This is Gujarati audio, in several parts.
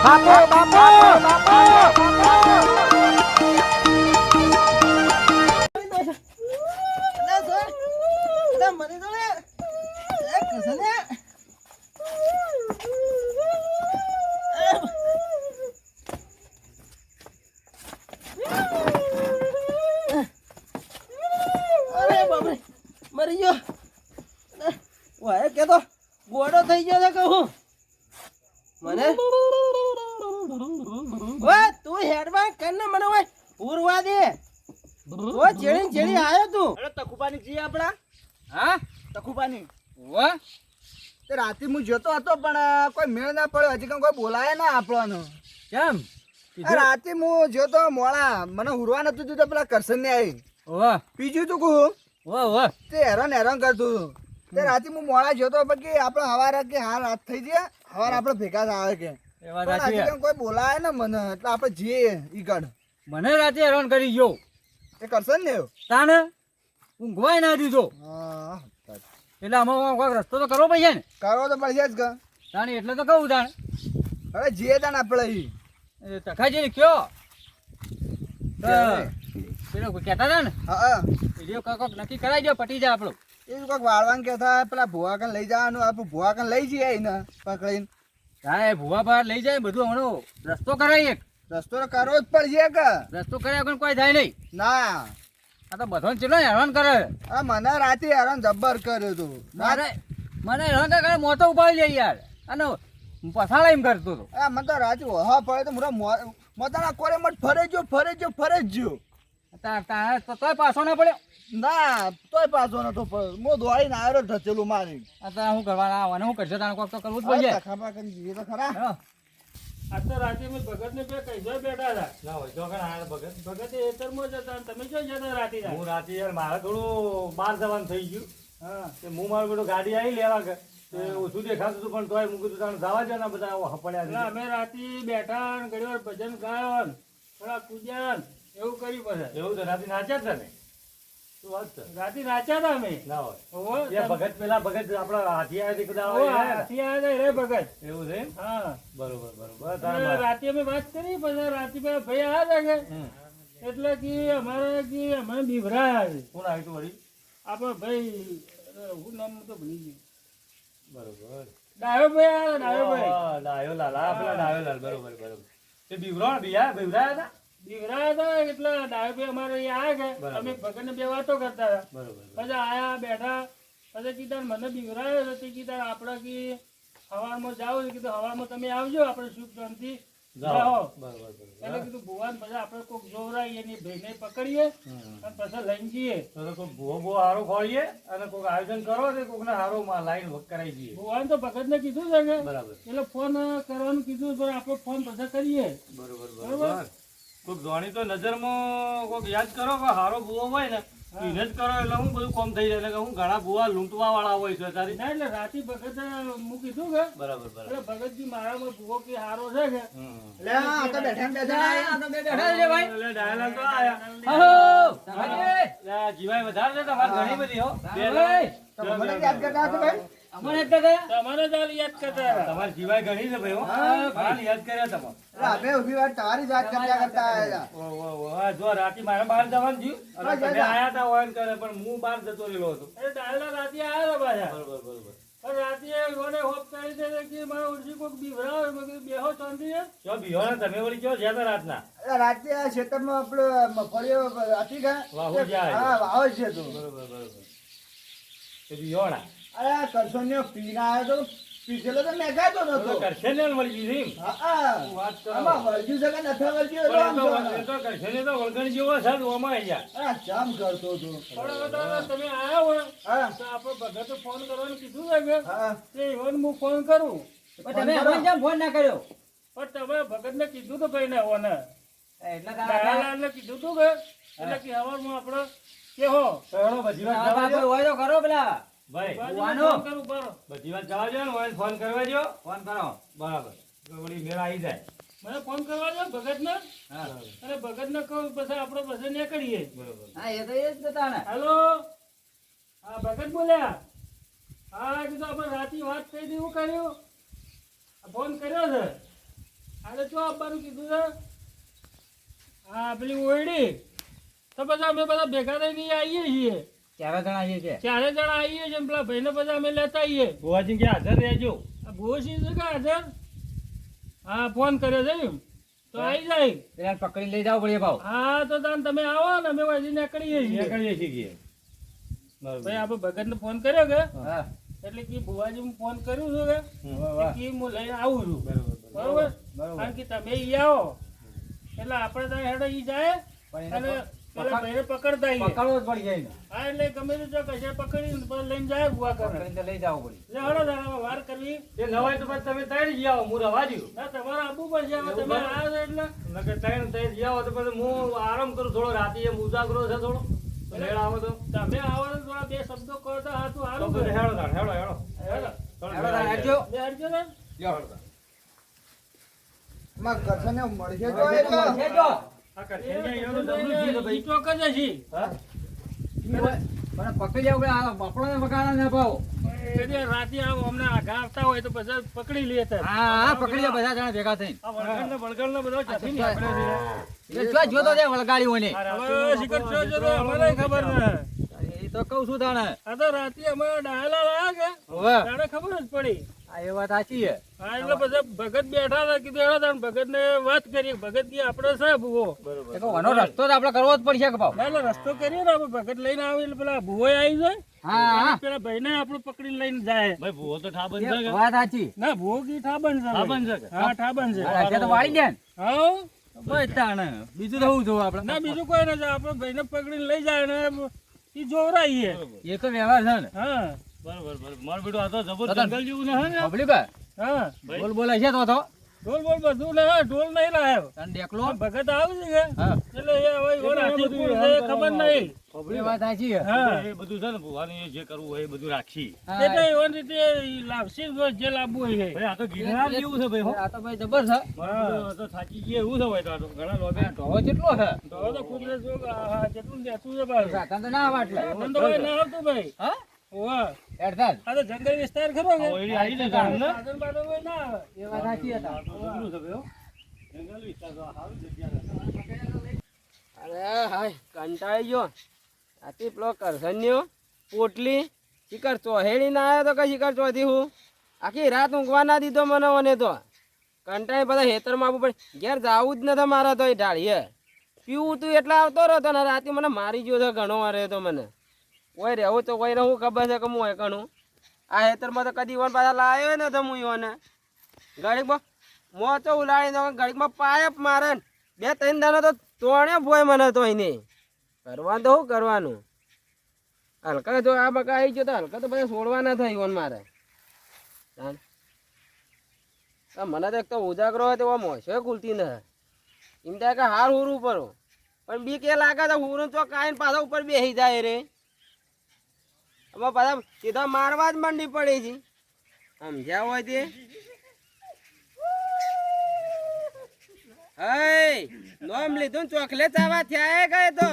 બાપુ બાપુ બાપુ મરી ગયો વાય કે તો ગોડો થઈ ગયો છે કહું મને ઓય તું હેડમાં કને મને ઓય પૂરવા દે ઓ જેડી જેડી આયો તું અરે તખુપાની જી આપડા હા તખુપાની વાહ તે રાતે હું જોતો હતો પણ કોઈ મેળ ના પડ્યો હજી કોઈ બોલાય ના આપણને કેમ રાતે હું જોતો મોળા મને હુરવા નતું દીધું પેલા કરશન ને આવી વાહ બીજું તું કહું વાહ વાહ તે હેરાન કરતું હતું તે રાતે હું મોડા જોતો પછી આપણે હવારે કે હા રાત થઈ જાય હવારે આપણે ભેગા થાય કે એ વાત પણ સાચી હજી કોઈ બોલાય ને મને એટલે આપણે જઈએ ઈગડ મને રાતે હેરાન કરી ગયો એ કરશે ને તાને ઊંઘવાય ના દીધો હા એટલે આમાં કોઈ રસ્તો તો કરવો પડશે ને કરવો તો પડશે જ કે તાણે એટલે તો કહું તાણે હવે જઈએ તાને આપણે ઈ તખાજી કયો પેલો કહેતા હતા ને હા વિડીયો કોક નક્કી કરાવી દો પટી જાય આપણો એ કોઈક વાળવાન કહેતા પેલા ભુવા કન લઈ જવાનું આપણે ભુવા કન લઈ જઈએ એને પકડીને હા એ ભૂવા બહાર લઈ જાય બધું હમણાં રસ્તો કરાવી એક રસ્તો તો કરવો જ પડશે કે રસ્તો કર્યા વગર કોઈ થાય નહીં ના આ તો બધો ચેલો હેરાન કરે આ મને રાતે હેરાન જબ્બર કર્યું તું મને હેરાન કરે મોતો ઉપાડી લે યાર અને પસાડા એમ કરતો હતો આ મને તો રાતે ઓહા પડે તો મોટા મોતાના કોરે મત ફરે જ ગયો તોય પાછો ના પડ્યો ના તોય પાછો નતો પડ્યો હું દોડીને આવ્યો ઢચેલું મારી અત્યારે શું કરવાના આવવાને શું કરશે તાણે કોક તો કરવું જ પડશે ખાપા કરી જઈએ તો ખરા હા. આ તો રાતે મેં ભગત ને બે કઈ બેઠા હતા ના હોય જો ઘણા આયા ભગત ભગત એતરમાં જતા અને તમે ક્યાં જતા રાતે હું રાતે યાર મારે થોડું બહાર જવાનું થઈ ગયું હા તે હું મારું બેટું ગાડી આવી લેવા કે તે ઓછું દેખાતું હતું પણ તોય મૂકું તાણે જવા દે ને બધા હપડ્યા એટલે અમે રાતે બેઠા અને ઘણી વાર ભજન ગાયો ને થોડા કૂદ્યા ને એવું કર્યું પછી એવું તો રાતે નાચ્યા જ ને શું વાત છે રાતે નાચ્યા હતા અમે ના હોય ઓહો, એ ભગત પેલા ભગત આપડા હાથી આવ્યા તે કદાચ ઓહો, આવે ને? હાથી આવ્યા હતા રે ભગત એવું છે એમ? હા બરોબર બરોબર એટલે તારે રાતે અમે વાત કરી પછી રાતે પેલા ભાઈ આવ્યા હતા હમ. કે એટલે કે અમે બીભરા કોણ આવ્યું તું વળી આપડે ભાઈ હું નામ તો ભૂલી ગયું બરોબર ડાયો ભાઈ આવ્યા ડાયો ભાઈ ઓહ, ડાયો લાલ આ પેલા ડાયો લાલ બરોબર બરોબર તે બીવરાયા હતા બીવરા હતા એટલે ડાયો ભાઈ અમારે અહીંયા આવ્યા કે બરાબર. અમે ભગત ને બે વાતો કરતા હતા બરોબર પછી આયા બેઠા પછી કીધા મને બીવરાયો હતો તે કીધા આપણે કે હવારમાં જાવ કીધું હવારમાં તમે આવજો આપણે સુખ શાંતિ જાઓ બરોબર એટલે બરોબર કીધું ભુવાન પછી આપણે કોક જોવરાઈએ એની ભાઈને પકડીએ અને પછી લઈને જઈએ તો કોઈ ભૂવો હારો ખોળીએ અને કોઈક આયોજન કરો ને કોઈકને હારો લાઈન કરાવી દઈએ ભુવાન તો ભગત ને કીધું છે કે બરાબર એટલે ફોન કરવાનું કીધું પણ આપણે ફોન પછી કરીએ બરોબર બરોબર. બરોબર કોઈક જોણી તો નજરમાં કોઈક યાદ કરો કે હારો ભૂવો હોય ને એને જ કરો એટલે હું બધું કોમ થઈ જાય એટલે કે હું ઘણા ભૂવા લૂંટવા વાળા હોય છે તારી ના એટલે રાતે ભગત હું કીધું કે બરાબર બરાબર એટલે ભગતજી મારામાં ભૂવો કે હારો છે કે લે આ તો બેઠા ને બેઠા આયા. એટલે ડાયલાગ તો આયા. લે, જીવાય વધારે છે તમારે ઘણી બધી હો બે તો મને યાદ કરતા હશો ભાઈ અમારે જ તમારે જ હાલ યાદ કરતા હતા. તમારી જીવાય ઘણી છે ભાઈ હો હાલ યાદ કર્યા તમારે એટલે અમે ઊભી વાર તમારી જ વાત કરતા આયા ઓહો, જો રાતે મારે બહાર જવાનું થયું અને તમે આયા હતા હોય ને કરે પણ હું બહાર જતો રહેલો હતો એ ડાયલા રાતે આવ્યા હતા પાછા બરોબર બરોબર પણ રાતે મને હોપ કરી દે કે મારા ઉડજી કોઈક બીવરાવે મેં કીધું બેહો શાંતિ છે જો બીજો ને તમે વળી કયો જ્યાં રાતના એટલે રાતે આ ખેતરમાં આપણો મગફળીઓ હતી કે વાહુ જાય. હા વાવ છે તો બરોબર બરોબર એ બીયોણા અરે આ કરશનનો પીના આવ્યો તો પીછેલો તો મેઘાતો નતો કરશે ને વળી ગયું એમ હા વાત કરો. આમાં વળગ્યું છે કે નથી વળગ્યું પણ આમ એ જોવાનું. તો કરશે ને તો વળગણ જેવો છે જ ઓમાં અહીંયા આ જામ કરતો હતો પણ હવે તો તમે આવ્યા હોય હા તો આપણે ભગતે ફોન કરવાનું કીધું છે કે હા તે ઈવન હું ફોન કરું તમે અમને કેમ ફોન ના કર્યો પણ તમે ભગતને કીધું તો ભાઈ ને ઓને એટલે ડાયાલાલને કીધું તું કે એટલે કે હવારમાં આપણે કેહો કહેવાનો બધી વાત જવા દ્યો. હોય તો કરો પેલા ભાઈ બાજુમાં ફોન કરું બરો બધી વાત જવા દો ને હોય ફોન કરવા દો ફોન કરો બરાબર તો વળી મેળ આવી જાય મને ફોન કરવા દો ભગતને હા અને ભગતને કહું પછી આપણે પછી નીકળીએ બરોબર હા એ તો એ જ હતા ને હેલો હા ભગત બોલ્યા હા કીધું આપણે રાતે વાત થઈ હતી એવું કર્યું આ ફોન કર્યો છે આને શું આપવાનું કીધું છે? હા પેલી ઓયડી તો બધા અમે બધા ભેગા થઈને આવીએ છીએ. 4 જણા આવીએ છે. 4 જણા આવીએ છીએ ને પેલા ભાઈને બધા અમે લેતા આવીએ. ભુવાજી કે હાજર રહેજો. આ ભૂસી છે કે હાજર? હા ફોન કર્યો છે એમ તો આવી જાય. પેલા પકડી લઈ જાવ પડે ભાવ. હા તો તમે આવો ને અમે વાજી નીકળીએ છીએ. નીકળીએ છીએ. ભાઈ આપણે ભગતને ફોન કર્યો કે હા. એટલે કે ભુવાજી હું ફોન કર્યું છું કે વાહ. કે હું લઈને આવું છું. બરોબર બરોબર. કારણ કે તમે ઈ આવો એટલે આપણે ત્યાં હેડો ઈ જાય પણ અને એને પેલા ભાઈને પકડતા આવીએ. પકડવો જ પડી જાય ને. હા એટલે ગમે તે જો કશે પકડીને પછી લઈને જાય ભુવા કરે. પકડીને લઈ જાવ પડે. એટલે હળો તારા વાર કરવી એ નવાય તો પછી તમે તૈયાર જ આવો. હું રવા દઉં. ના તમારે આપવું પડશે હવે તમે આવ્યા છો એટલે નકર તૈયાર જ આવો તો પછી હું આરામ કરું થોડો રાતે એમ ઉજાગરો છે થોડો તો મેળ આવે તો તમે આવો તો થોડા બે શબ્દો કહો તો હાથું તો સારું પછી કરે. હેડો તાણ, હેડો હેડો હેડો. થોડો હેડો મેળ આવી હેડજો. બે હટજો ને. જાય. માં કરશને મળશે તો છે એટલે જો. આ કરશે ને એનો તો જબરું છે તો ભાઈ. ઈ ચોક જ હશે. હા? પણ પકડી જાવ પડે. આ આપણને વગાડા ના ભાવ. એટલે રાતે આવો અમને આઘા આવતા હોય તો બધા પકડી લઈએ ત્યારે. હા પકડી જાવ બધા જણા ભેગા થઈને. આ વળગણને બધો ચાથી ને આપણે એ જો જોતો તે વળગાડીઓને. હવે શિખર છો જો તો અમને ખબર ના. એ તો કહું છું તાણે. આ તો રાતે અમે ડાયલા લાયા કે હોવે. ત્યારે ખબર જ પડી. આ એ વાત સાચી છે. હા એટલે બધા ભગત બેઠા હતા કીધું હેડો તાણ ભગતને વાત કરીએ. ભગત કે આપણે છે ભૂવો. એ તો આનો રસ્તો તો આપણે કરવો જ પડશે કે ભાવ. ના એટલે રસ્તો કરીએ ને આપણે ભગત લઈને આવે એટલે પેલા ભૂવોય આવી જાય હા અને પેલા ભાઈને આપણું પકડીને લઈને જાય. ભાઈ ભૂવો તો ઠાબન છે કે? વાત સાચી. ના ભૂવો કી ઠાબન છે ઠાબન ભાઈ. છે કે? હા ઠાબન છે. આ તો વાળી દે ને. હા બસ તાણે. બીજું તો શું જોવું આપણે. ના બીજું કોઈ નથી આપણે ભાઈને પકડીને લઈ જાય ને ઈ જોવરાઈએ. એ તો વ્યવહાર છે ને. હા બરોબર બરોબર. મારું બેટું આ તો જબર દાદા. જંગલ જેવું ને હે ને? પબ્લિક હે? હા બોલ બોલ હશે તો ઢોલ બોલ બધું ને ઢોલ નહીં લાવ્યો. તને દેખલો. આ ભગત આવે છે કે હા. એટલે એ હવે ઈવન હાથીપુર છે એ ખબર નહીં. એ વાત સાચી છે. હા એ બધું છે ને ભૂવાનું એ જે કરવું હોય એ બધું રાખી. તે તો ઈવન રીતે ઈ લાવશે જે લાવવું હોય એ. ભાઈ આ તો ગિરનાર જેવું છે ભાઈ હો. આ તો ભાઈ જબર છે. આ તો થાકી ગયા એવું છે ભાઈ તો આ તો ઘણા લોબે ઢોળો કેટલો છે? તો હવે તો કુદરત જો હા જેટલું લેતું છે ભાઈ. તને તો ના આવે એટલે. મને તો ભાઈ ના આવતું ભાઈ. હા? ઓવા એડધાન. આ તો જંગલ વિસ્તાર ખરો કે ઓયડી આવી છે જાણ ને? સાધન બાધન કોઈ ના આવે. એ વાત સાચી હતા. આ તો જબરું છે ભાઈ હો. જંગલ વિસ્તાર તો સારું જગ્યા છે. અરે હાય કંટાળી ગયો આથી પેલો કરસન્યો પોટલી શિખર ચોહેડી ના આવ્યો તો કઈ શિખર ચોથી હું આખી રાત ઊંઘવા ના દીધો મને મને તો કંટાળી બધા હેતરમાં આવવું પડે ઘેર જવું જ નથી મારે તો એ ઢાળીએ પીવું તું એટલે આવતો રહ્યો ને રાતે મને મારી ગયો છે ઘણો મારે તો મને કોઈ રહેવું તો કોઈને હું ખબર છે કે હું એ ઘણું આ હેતરમાં તો કદી વન પાછા લાવ્યો ને તો હું ઈવોને ઘડીકમાં મોચો ઉલાડી દો ઘડીકમાં પાયપ મારે ને 2-3 દાડા તો તોડે ભોય મને તો એને કરવાનું તો શું કરવાનું હલકા જો આ બકા આવી ગયો તો હલકા તો બધા છોડવાના થાય ઈવન મારે મને તો એક તો ઉજાગરો હોય તો મોસો ખુલતી ન એમ થાય કે હાર હુરું પરો પણ બીક એ લાગે તો હુરું ચોક આવીને પાછા ઉપર બેસી જાય રે હવે પાછા સીધા મારવા જ માંડી પડી છે સમજ્યા હોય તે હે નોમ લીધું ચોકલેટ આવા થયા ગયે તો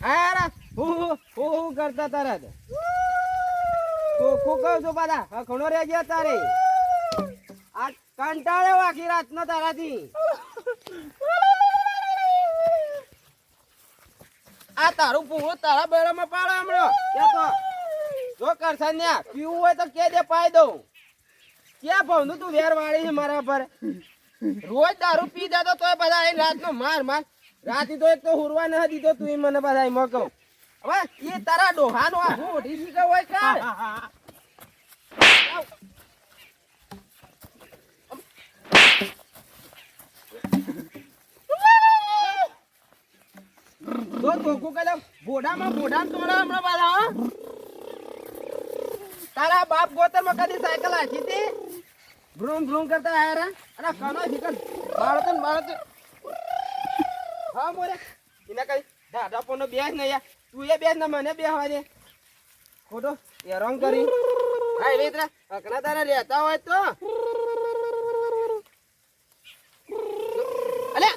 હારા હું કરતા તારા તો ખુબ કહું છું પાછા ઘણો રે ગયા તારે આ કંટાળે આખી રાત નો તારાથી આ તારું પૂરું તારા બેડામાં પાડે હમણાં ક્યાં તો જો કરશે ને પીવું હોય તો કે દે પાઈ દઉં ક્યાં ભાવનું તું વેર વાળી છે મારા પર રોજ દારૂ પી જતો તોય બધા આઈને રાતનો માર માર રાતે તો એક તો હુરવા ન દીધો તું ઈ મને બધા એમાં કહું હવે એ તારા ડોહાનો આ હું ઉઠી શીખે હોય કાળ તો ધોકું કદમ બોડામાં તોડા હમણાં પાછા હો તારા બાપ ગોતરમાં કદી સાયકલ હાચી હતી ભ્રૂમ ભ્રૂમ કરતા આયા અને કનો શીખર બાળતો હા મોરે એને કઈ દાદા પોનો બેસ ને યાર તું એ બેસ ને મને બેહવા દે ખોટો હેરાન કરી હા એ રીતના અકના તારા રહેતા હોય તો અલે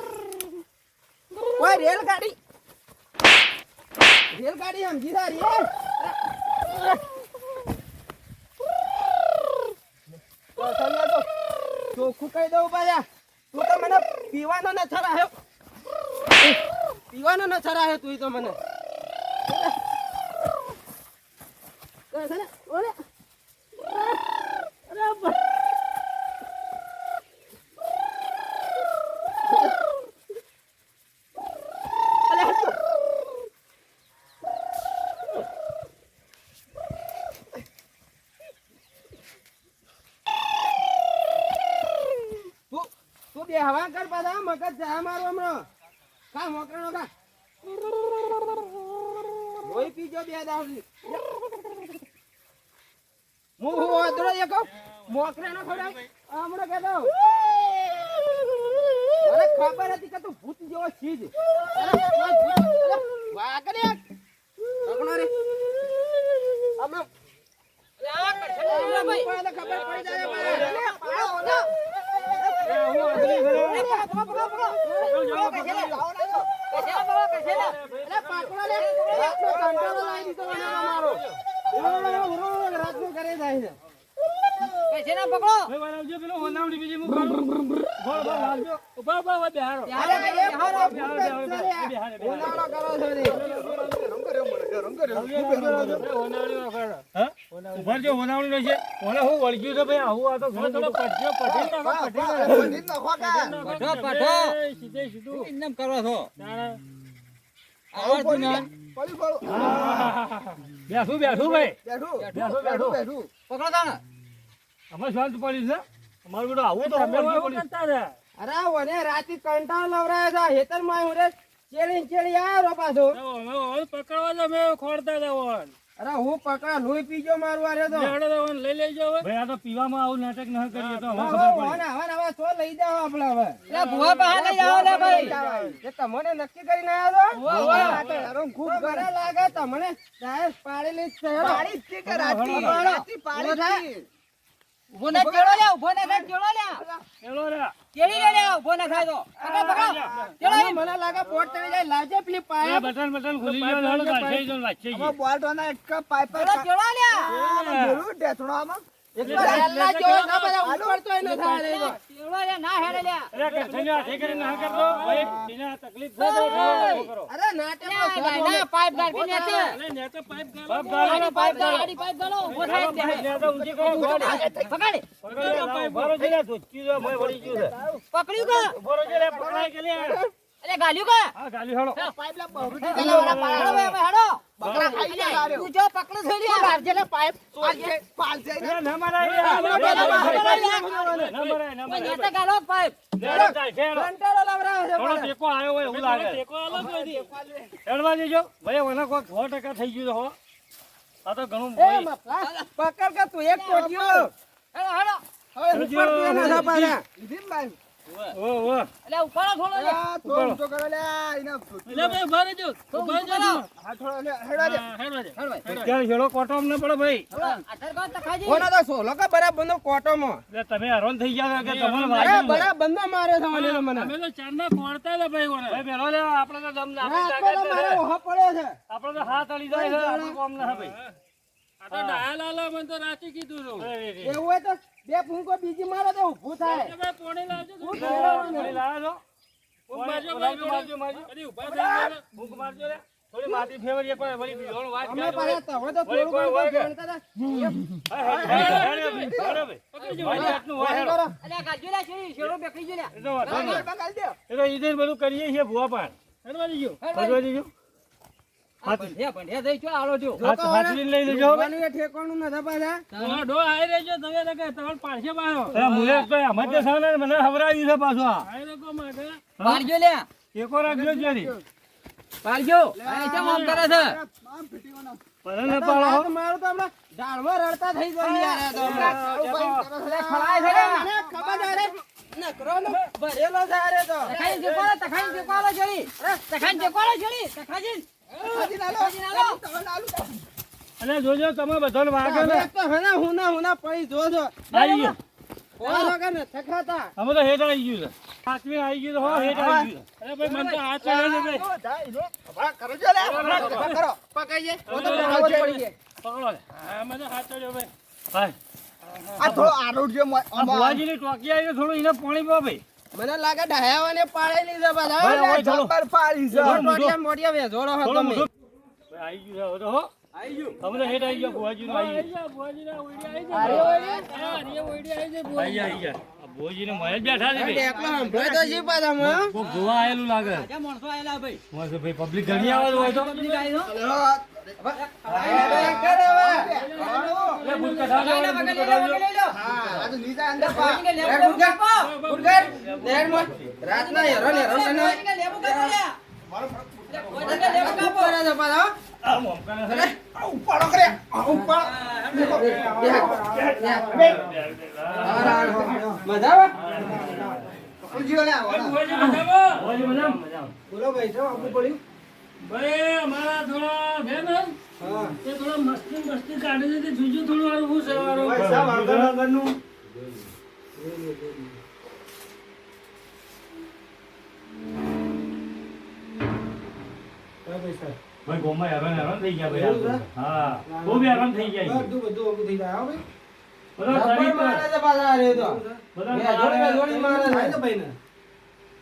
ઓય રેલગાડી સમજી તારી ચોખ્ખું કહી દઉં પાછા તું તો મને પીવાનો ન છરાયો પીવાનો ન છરાયો તું તો મને ઓલે અરે તું બે હવા કર પાછા મગજ જા મારો હમણાં ખા મોકરાનો ખા લોહી પીજો બે દાવલી હું અદરો એક મોકરાનો ખવડાવ હમણાં કે દઉં મને ખબર હતી કે તું ભૂત જેવો છીજ વાગડે પકડો રે હમણાં ખબર પડી જાય ઉભરજો હોનાવણી રહેશે ઓને હું વળગ્યું છે ભાઈ આવું આ તો ઘણો થોડો પટજો સીધે સીધું એમ કરો છો બેઠું બેઠું ભાઈ બેઠું પકડો તાણે અમે શાંત પડી છે અમારું બધું આવું તો અમે અરે ઓને રાતી કંટાળો લવરાયો છે હેતર માં હું રે ચેડી આવ્યો પાછો પકડવા તો મેં ખોડતા હતા અરે હું પકડા લોહી પીજો મારું આરે તો લઈ લેજો હવે ભાઈ આ તો પીવામાં આવું નાટક ન કરીએ તો હવે હવે ખબર પડી હવે તો લઈ જાઓ આપણે હવે એટલે ભુવા પાસે લઈ જાઓ ને ભાઈ એ તમને નક્કી કરીને આવ્યો વાહ. તો ખૂબ ગળા લાગે તમને સાહેબ પાડેલી જ છે હેડો. પાડી જ છે કે રાતી પાડી જ છે. ઉભો ના ચેડો લે ઉભો ના થાય ચેડો લે ચલો રે ચેડી લે લે ઉભો ના થાય તો પકડ પકડ ચેડો અને મને લાગે પોટ ચડી જાય લાજે પેલી એ પાયા બટન ખુલી ગયો હાલો લાચી જો લાચી આમાં બોલ્ટોના એક પાઇપ ચેડો ચેડો લે બોલું ઢેસણો આમાં પહેલા જો ના બધા ઉપર તોય ન થાય રે તો. ચેડો લે ના હેડે લે અરે કઠિન હાથે કરીને ના કરતો ભાઈ એને તકલીફ થાય તો કરો અરે નાટક ના પાઇપ ગાડી ને છે અરે ને તો પાઇપ આડી ગાળો પાઇપ ગાલો ઉભો થાય જ દે. ને તો ઊંચી કરો પકડ બરો છે લે ધોચી જો ભાઈ વળી ગયું છે પકડ્યું કા બરો છે લે પકડાય કે લે અરે ગાલ્યું કા હા ગાલી હાલો પાઇપ લા બહુ હેડો ભાઈ હવે હેડો બકરા ખાઈ ગયા રે તું જો પકડો થઈ લે પાલજે ને પાઇપ પાલજે ને ના મરાય ના મરાય કોઈ નેતા ગાલો પાઇપ કંટાળો લવરાયો છે થોડો મને. ટેકો આવ્યો હોય એવું લાગે હેડવા દેજો ભાઈ મને કોઈ 100% થઈ ગયું છે હો આ તો ઘણું એ મફલા, પકડ કે તું એક ટોટિયો હેડો હેડો હવે ઉપર તું એના સાપાના. લીધી ને ભાઈ ઓ ઓ એટલે ઉપાડો થોડો લે આ તો ઊંચો કરો લે એને એટલે ભાઈ ઉભા રહેજો ઉભા રહેજો આ થોડો લે હેડા દે હેડો દે ક્યાં છેડો કોટો અમને પડે ભાઈ આધાર કાર્ડ તખાજી કોનો તો સોલો કે બરાબર નો કોટોમાં એટલે તમે હેરાન થઈ ગયા કે તમને અરે વાગ્યું છે. બરાબર નો માર્યો છે મને તો મને અમે તો ચાંદા ખોડતા હતા ભાઈ ઓને ભાઈ બેનો લે આપણે તો દમ ના રાત તો મારો ઓહો પડ્યો છે આપણે તો હાથ અડી જાય છે આપણું કામ ના ભાઈ આ તો ડાયા લાલા મને તો રાતે કીધું હતું એવું હોય તો બે ફૂંકો બીજી મારો તો ઊભું થાય કે ભાઈ પોણી લાવજો તો થોડી લાવે છો મારજો મારજો ભાઈ મારજો અરે ઉભા થઈ ગયા ભૂખ મારજો રે થોડી માટી ફેવરી એક વાર વળી બીજોનો વાત અમે કરે પાછા તો હવે તો થોડું ઘણું તો ગણતા હતા. અલ્યા ગાજો લે શેરો બેકરી જો લે બગાડ દે એ તો ઈદે બધું કરીએ છીએ ભુવા પાન હેડવા દીજો ભજવા દીજો ભંડ્યા થઈ ચો આલો જો હાથ લઈને લઈ લેજો જોવાનું એ ઠેકાણું નથી પાછા. તમારો ડો આઈ રહેજો તમે તો કે તમાર પાછે બાયો અરે મુલે તો અમે તો સાને મને હવરાવ્યું છે પાછો આ આઈ લોકો માટે પાડજો લે એકો રાખજો જરી પાડજો આ કેમ આમ કરે છે આમ ફીટીવાનો પરને પાડો રાત મારું તો હમણાં ઝાડમાં રડતા થઈ જાય યાર આ તો હમણાં. અલે ખડાય છે રે, મને ખબર છે રે. નકરો ને ભરેલો છે આ રે તો. તખાઈ દેકોળો જડી તખાઈ દેકોળો જડી તખાજી હાજી લાલો તમે લાલુ અને જોજો તમે બધાને વાગે ને હવે તો હના હુના પડી જોજો. આવી ગયો કોણ વગર ને થકાતા. અમે તો હેઠ આવી ગયું છે સાચવી આવી ગયું તો હો હેઠ આવી ગયું અરે ભાઈ મને તો હાથ ચડે છે ભાઈ હમણાં કરો જો લે કરો પકડજે. છે. તો બહાર પડી ગઈ. પકડો લે હા મને હાથ ચડ્યો ભાઈ ભાઈ આ થોડો આરોડ છે આ ભુવાજીની ટોકી આવી થોડું એને પાણી પીવા ભાઈ મને લાગે ડાયાવાને પાડેલી છે બધા ભાઈ, થોડો. જબર પાડી છે થોડો. મોટિયા મોટિયા વેજોડો હો થોડું તમે મોટું. ભાઈ, આવી ગયું છે હવે તો હો આવી ગયું તમને હેઠ આવી ગયો ભુવાજીનું આવી ગયું. આવી ગયા આ ભુવાજીને મોય જ બેઠા છે ભાઈ. એકલો સંભળાય તો જી પાછા માં કોક જોવા આયેલું લાગે માણસો આયેલા ભાઈ મોય ભાઈ પબ્લિક ઘણી આવે હોય તો પબ્લિક આવી દો લે, ભૂલકા ઠાલો, ભૂલકા ઠાલો. આ તો નીચે અંદર રાતના હેરાન હેરાન આ ઉપાડો કરે આ ઉપાડો મજા આવે ઉજીઓ લે આવો ભુવાજી મજામાં? બોલો ભાઈ તો આપવું પડ્યું ભાઈ અમારા થોડા બેન તે થોડા મસ્તી કાઢી દીધી જોજો થોડું વાળું હું સવારો પૈસા વગરનું ભાઈ ગોમાં હેરાન થઈ ગયા ભાઈ આ. હા ખૂબ હેરાન થઈ ગયા છે. બધું અગું થઈ જાય હો બધા રબર શરીર મારે પર- છે પાછા અરે તો બધા વેજોડી મારે છે. ભાઈ ભાઈ ને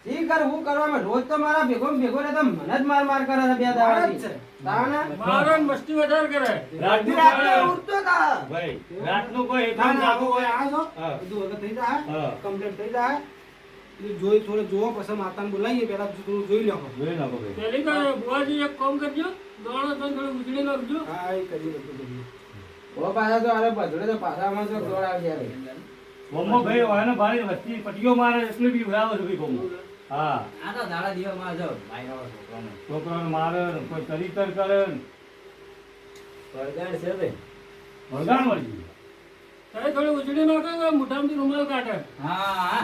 ઈ કર હું કરવામાં રોજ તો મારા ભેગો ને ભેગો ને તો મને જ માર કરે છે બે દાડાથી તાણે મારો ને મસ્તી વધારે કરે રાતનું રાત્રે કોઈ- ઉઠતો ના ભાઈ રાતનું કોઈ ના હેઠળ ના જાગવું હોય. આ જો હા. બધું વગર થઈ જાય હા. કમ્પ્લીટ થઈ જાય એટલે જોઈ થોડે જોવો પછી માતાને બોલાવીએ પહેલા થોડું જોઈ લો જોઈ નાખો ભાઈ. પેલી તો બુઆજી એક કામ કરજો દોણો તો થોડું ઉજળી નાખજો હા એ કરી બધું ઓ પાછા તો અરે ભજડે તો પાછા માં તો દોડાવશે રે ગોમમાં ભાઈ હોય ને ભારી વસ્તી પટીઓ મારે એટલું બી ઉડાવે છે ભાઈ ગોમમાં. હા આ તો દાડા દિવસમાં જો ભાઈ આવો છોકરાને છોકરાને મારે ને કોઈ ચરિત્ર કરે ને વળગાડ છે ભાઈ વળગાણ વળી. તારે થોડી ઉજળી નાખે કે મોઢામાંથી રૂમાલ કાઢે હા હા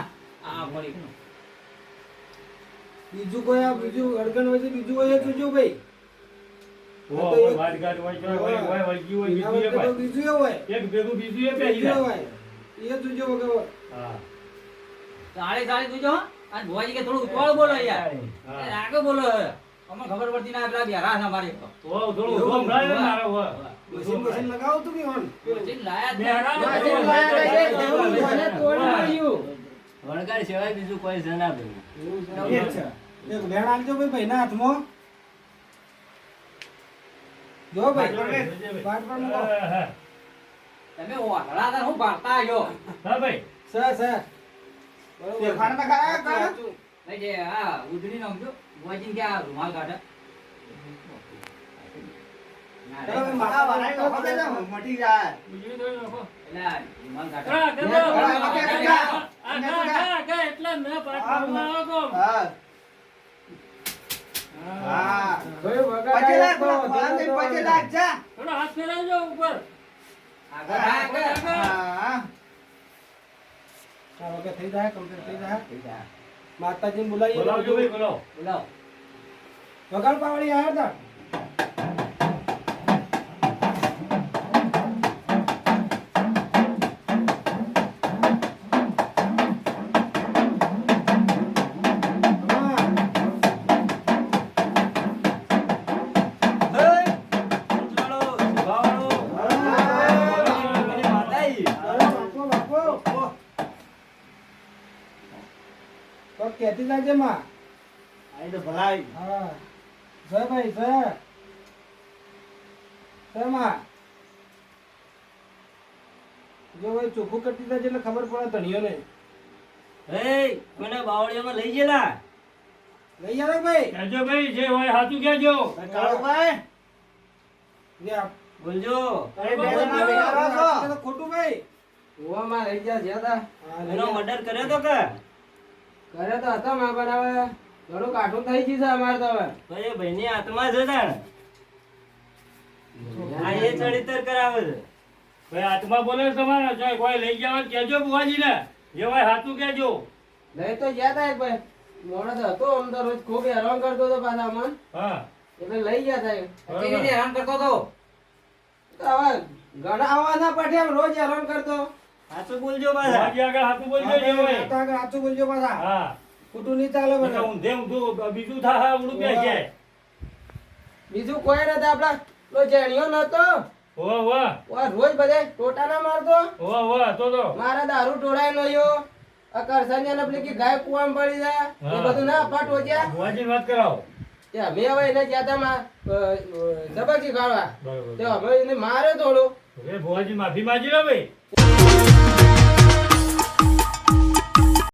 આ પડી બીજું કોઈ આ બીજું અડગણ હોય છે બીજું હોય તો જો ભાઈ ઓ, કોઈ વાટઘાટ હોય છે, હોય વળગી હોય, એના બીજું એ વગર તો ભાઈ. બીજું એ હોય એક ભેગું બીજું એ પહેરી બીજું એ જાય. હોય એ જોજો વગર હા તાળી તાળી તું જો આ ભુવાજી કે થોડું ઉતવાળ બોલો યાર હા. એ રાગે બોલો અમને ખબર પડતી ના પેલા બેરા છે અમારી ઓ, થોડું ઊભો સંભળાય ને મારે, હો. મશીન મશીન લગાવો તું બી હોન પછી લાયા જ બેરા નહીં. આજે લાયા છે એવું મને તોડી મળ્યું વળગાડ સિવાય બીજું કોઈ છે ના ભાઈ એક છે એક વેણ આલજો ભાઈ ભાઈના હાથમાં જો ભાઈ પાટ પર મૂકો. હા, હા. તમે ઓઢળા હતા હું ભાગતા આવ્યો હા ભાઈ. સર તે ખાના ખાયા કર ભાઈ જે આ ઉધડી નાખજો ભુવાજી કે આ રૂમાલ કાઢે ના ચલો રે. મારા વાળાને નખો દે ને, મટી જાય ઉજળી થોડી નાખો એટલે આ રૂમાલ કાઢે આ કે બે બો. કલાક, આ એટલા ન પાટમાં આવો તો હા હા ભાઈ વગર પછી લાગ આવ્યો તો ભગવાન ને પછી લાગ જા થોડો હાથ ફેરવજો ઉપર આગળ આગળ હા ચાલો કે થઈ જાય કમ્પ્લીટ થઈ જાય માતાજીને બોલાવીએ બોલાવજો ભાઈ, બોલાવો. બોલાવો વગાડ પાવડી આવ્યા હતા કેતી જાજે માં આઈ તો ભલાઈ. હા જય ભાઈ જય માં જો ભાઈ ચોખ્ખું કરતી જાજે એટલે ખબર પડે ધણીઓ ને કોને બાવળિયામાં લઈ ગયેલા લઈ આવે ભાઈ કહેજો ભાઈ, જે હોય સાચું કહેજો. કાળુભાઈ લે આપ બોલજો અરે બે જણા બેઠા છો. આ તો ખોટું ભાઈ ઓમાં રહી ગયા જ્યાદા હા, લઈ એનો આવ. મર્ડર કર્યો તો કે કરે તો હતા માં પણ હવે ઘણું કાઠું થઈ ગયું છે અમારે તો હવે તો એ ભાઈની આત્મા છે તાણ આ એ ચરિત્ર કરાવે છે ભાઈ આત્મા બોલે છે તમારે, જો કોઈ લઈ ગયા હોય કહેજો બુવાજીને. જે હોય સાચું કહેજો. લઈ તો ગયા તા એક ભાઈ મોણસ હતો આમ તો રોજ ખૂબ હેરાન કરતો હતો પાછા અમને હા એટલે લઈ ગયા તા એ. કેવી રીતે હેરાન કરતો તો તો હવે ઘણા આવવાના પાઠે આમ રોજ હેરાન કરતો સાચું બોલજો પાછા બુવાજી આગળ સાચું બોલજો, જે આપણે હોય. આગળ સાચું બોલજો પાછા હા. ખોટું નહીં ચાલે એટલે બધા ઊંધે ઊંધું બીજું થાય ઊંધું બેસે. બીજું કોઈ નતા આપડા પેલો જેણિયો નતો ઓવા ઓવા ઓય રોજ બધે ટોટા ના મારતો ઓવા ઓવા તો મારા દારૂ ઢોળાય નયો આ કરસનિયા ને પેલી કે ગાય કુવામાં પડી જાય એ હા. બધું ના અપાટ હોજ્યા ભુવાજી વાત કરાવો તે અમે હવે એને જ્યાં સબક શીખવાડવા બરોબર તે અમે એને માર્યો થોડું ભુવાજી માફી માંગી લો ભાઈ